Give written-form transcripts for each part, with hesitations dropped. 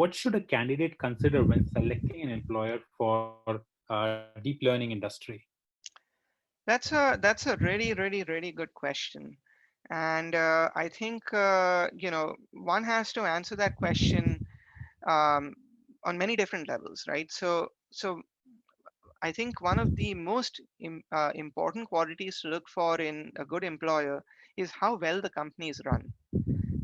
what should a candidate consider when selecting an employer for deep learning industry? That's a really good question, and I think one has to answer that question um, on many different levels, right? So I think one of the most important qualities to look for in a good employer is how well the company is run.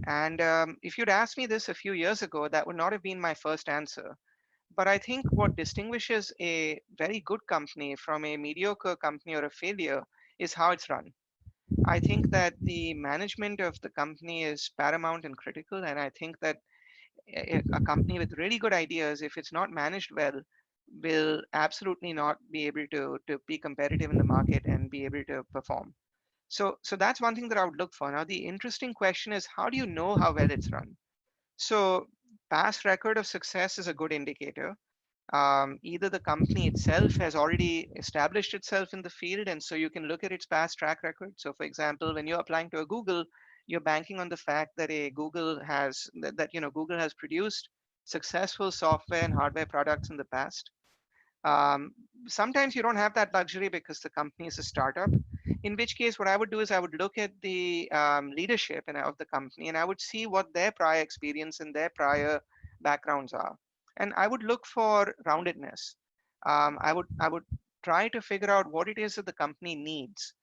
And if you'd asked me this a few years ago, that would not have been my first answer. But I think what distinguishes a very good company from a mediocre company or a failure is how it's run. I think that the management of the company is paramount and critical. And I think that a company with really good ideas, if it's not managed well, will absolutely not be able to be competitive in the market and be able to perform. So that's one thing that I would look for. Now, the interesting question is, how do you know how well it's run? So past record of success is a good indicator. Either the company itself has already established itself in the field, and so you can look at its past track record. So, for example, when you're applying to a Google, you're banking on the fact that a Google has Google has produced successful software and hardware products in the past. Um, Sometimes you don't have that luxury because the company is a startup. In which case, what I would do is I would look at the leadership of the company, and I would see what their prior experience and their prior backgrounds are, and I would look for roundedness. I would try to figure out what it is that the company needs.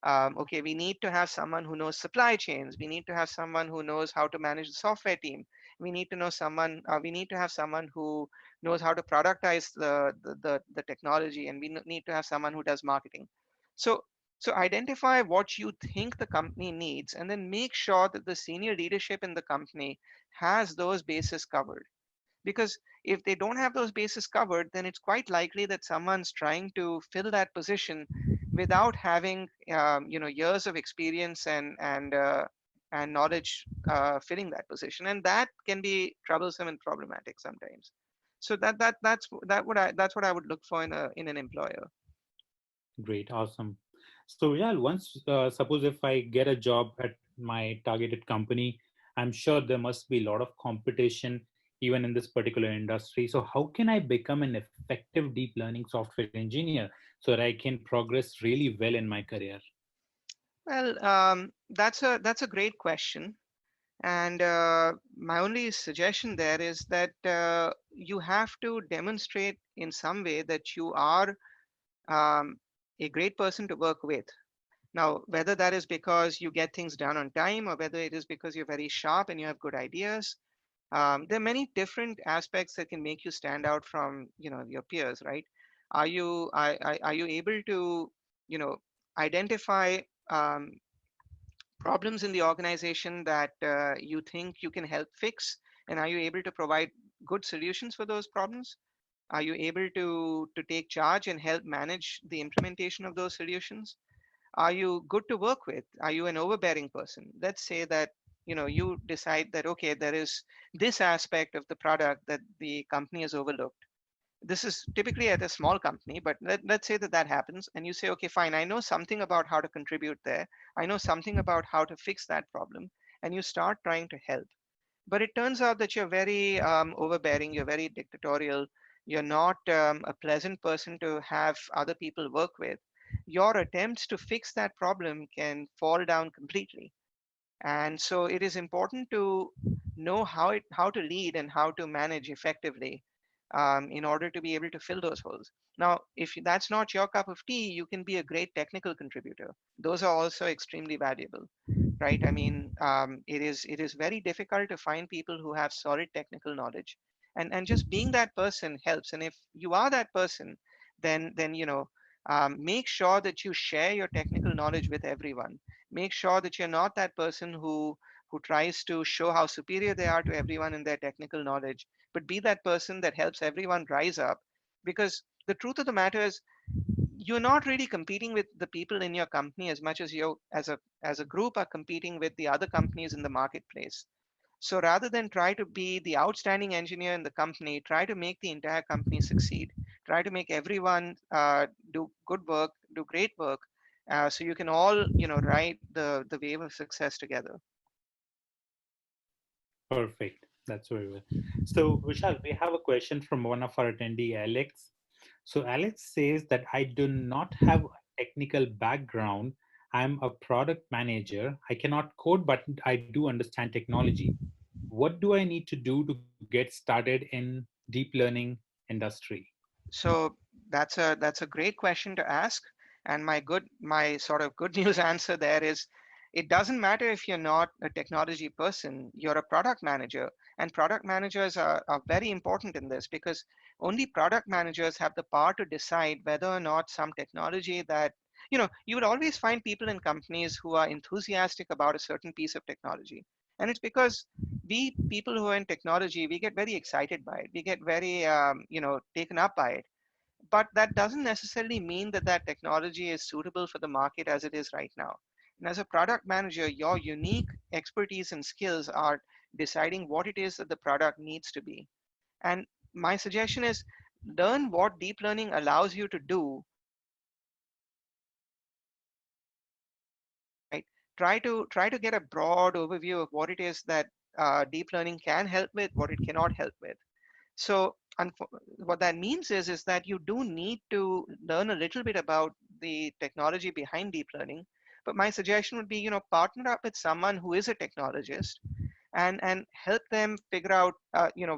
Okay, we need to have someone who knows supply chains. We need to have someone who knows how to manage the software team. We need to know someone. We need to have someone who knows how to productize the technology, and we need to have someone who does marketing. So so identify what you think the company needs, and then make sure that the senior leadership in the company has those bases covered. Because if they don't have those bases covered, then it's quite likely that someone's trying to fill that position without having years of experience and knowledge filling that position, and that can be troublesome and problematic sometimes. So that's what I would look for in an employer. Great, awesome. So, yeah, once suppose if I get a job at my targeted company, I'm sure there must be a lot of competition even in this particular industry. So, how can I become an effective deep learning software engineer so that I can progress really well in my career? Well, that's a great question. And my only suggestion there is that you have to demonstrate in some way that you are um, a great person to work with. Now, whether that is because you get things done on time, or whether it is because you're very sharp and you have good ideas, there are many different aspects that can make you stand out from your peers, right? Are you able to you know identify um, problems in the organization that you think you can help fix, and are you able to provide good solutions for those problems? Are you able to take charge and help manage the implementation of those solutions? Are you good to work with? Are you an overbearing person? Let's say that you decide that, okay, there is this aspect of the product that the company has overlooked. This is typically at a small company, but let's say that that happens, and you say, okay, fine, I know something about how to contribute there. I know something about how to fix that problem, and you start trying to help. But it turns out that you're very overbearing, you're very dictatorial, you're not a pleasant person to have other people work with. Your attempts to fix that problem can fall down completely. And so it is important to know how to lead and how to manage effectively in order to be able to fill those holes. Now, if that's not your cup of tea, you can be a great technical contributor. Those are also extremely valuable, right? I mean, it is very difficult to find people who have solid technical knowledge, and just being that person helps. And if you are that person, then make sure that you share your technical knowledge with everyone. Make sure that you're not that person who tries to show how superior they are to everyone in their technical knowledge, but be that person that helps everyone rise up. Because the truth of the matter is, you're not really competing with the people in your company as much as you as a group are competing with the other companies in the marketplace. So rather than try to be the outstanding engineer in the company, try to make the entire company succeed. Try to make everyone do good work, do great work, so you can all ride the wave of success together. Perfect. That's very well. So, Vishal, we have a question from one of our attendee, Alex. So, Alex says that I do not have a technical background. I'm a product manager. I cannot code, but I do understand technology. What do I need to do to get started in deep learning industry? So that's a great question to ask. And my sort of good news answer there is it doesn't matter if you're not a technology person, you're a product manager. And product managers are very important in this because only product managers have the power to decide whether or not some technology that, you would always find people in companies who are enthusiastic about a certain piece of technology. And it's because we people who are in technology, we get very excited by it. We get very, taken up by it, but that doesn't necessarily mean that that technology is suitable for the market as it is right now. And as a product manager, your unique expertise and skills are deciding what it is that the product needs to be. And my suggestion is learn what deep learning allows you to do, right? Try to get a broad overview of what it is that deep learning can help with, what it cannot help with. So what that means is that you do need to learn a little bit about the technology behind deep learning. But my suggestion would be, partner up with someone who is a technologist and help them figure out,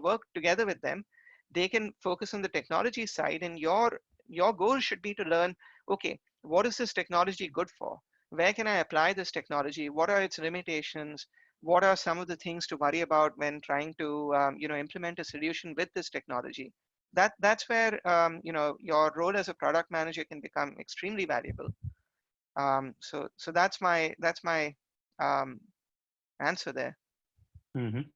work together with them. They can focus on the technology side, and your goal should be to learn, okay, what is this technology good for? Where can I apply this technology? What are its limitations? What are some of the things to worry about when trying to, implement a solution with this technology? That's where, your role as a product manager can become extremely valuable. So that's my um, answer there. Mhm.